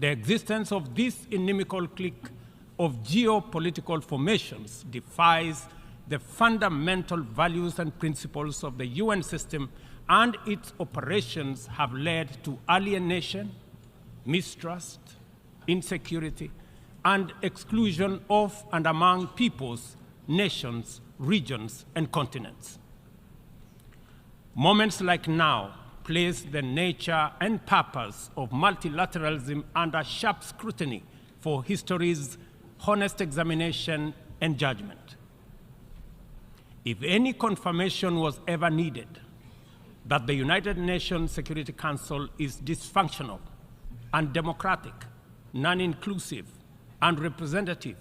The existence of this inimical clique of geopolitical formations defies the fundamental values and principles of the UN system, and its operations have led to alienation, mistrust, insecurity, and exclusion of and among peoples, nations, regions, and continents. Moments like now place the nature and purpose of multilateralism under sharp scrutiny for history's honest examination and judgment. If any confirmation was ever needed that the United Nations Security Council is dysfunctional, undemocratic, non-inclusive, unrepresentative,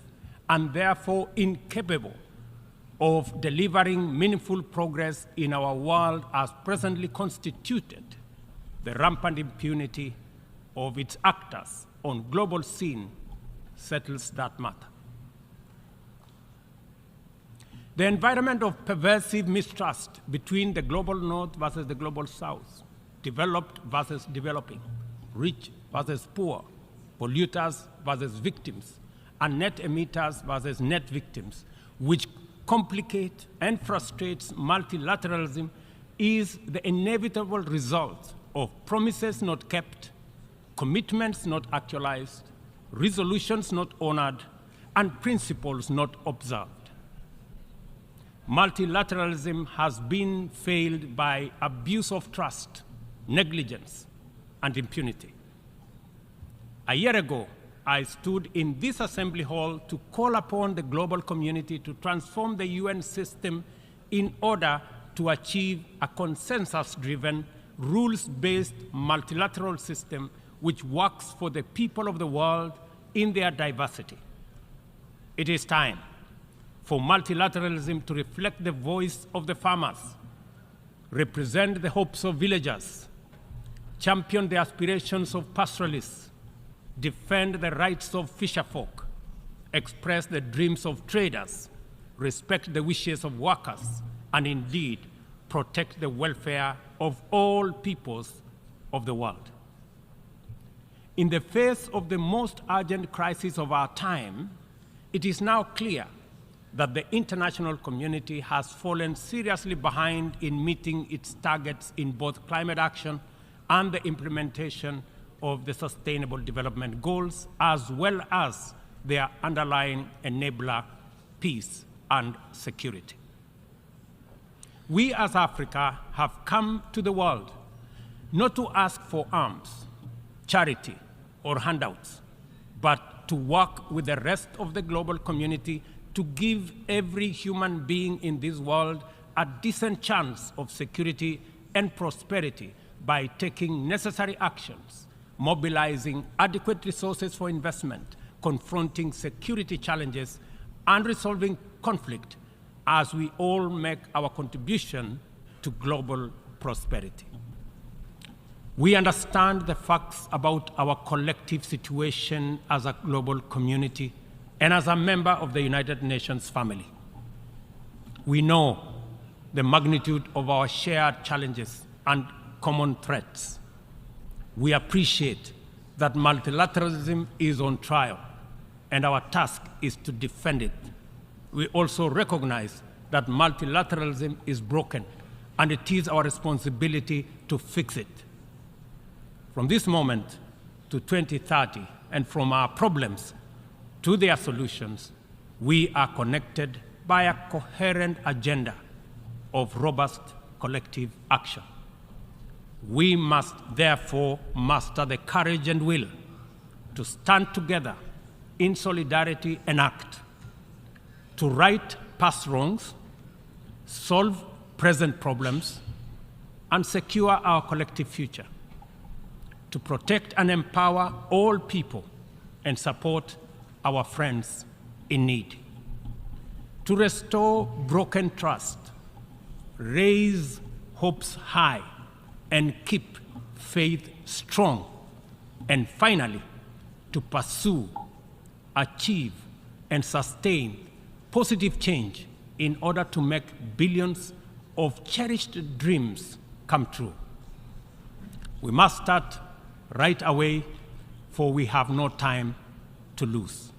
and therefore incapable of delivering meaningful progress in our world as presently constituted, the rampant impunity of its actors on global scene settles that matter. The environment of pervasive mistrust between the global north versus the global south, developed versus developing, rich versus poor, polluters versus victims, and net emitters versus net victims, which complicate and frustrates multilateralism, is the inevitable result of promises not kept, commitments not actualized, resolutions not honored, and principles not observed. Multilateralism has been failed by abuse of trust, negligence, and impunity. A year ago, I stood in this assembly hall to call upon the global community to transform the UN system in order to achieve a consensus-driven, rules-based multilateral system which works for the people of the world in their diversity. It is time for multilateralism to reflect the voice of the farmers, represent the hopes of villagers, champion the aspirations of pastoralists, defend the rights of fisherfolk, express the dreams of traders, respect the wishes of workers, and indeed protect the welfare of all peoples of the world. In the face of the most urgent crisis of our time, it is now clear that the international community has fallen seriously behind in meeting its targets in both climate action and the implementation of the Sustainable Development Goals, as well as their underlying enabler, peace and security. We as Africa have come to the world not to ask for arms, charity, or handouts, but to work with the rest of the global community to give every human being in this world a decent chance of security and prosperity by taking necessary actions, mobilizing adequate resources for investment, confronting security challenges, and resolving conflict as we all make our contribution to global prosperity. We understand the facts about our collective situation as a global community and as a member of the United Nations family. We know the magnitude of our shared challenges and common threats. We appreciate that multilateralism is on trial, and our task is to defend it. We also recognize that multilateralism is broken, and it is our responsibility to fix it. From this moment to 2030, and from our problems to their solutions, we are connected by a coherent agenda of robust collective action. We must therefore muster the courage and will to stand together in solidarity and act, to right past wrongs, solve present problems, and secure our collective future, to protect and empower all people and support our friends in need, to restore broken trust, raise hopes high, and keep faith strong, and finally, to pursue, achieve, and sustain positive change in order to make billions of cherished dreams come true. We must start right away for we have no time to lose.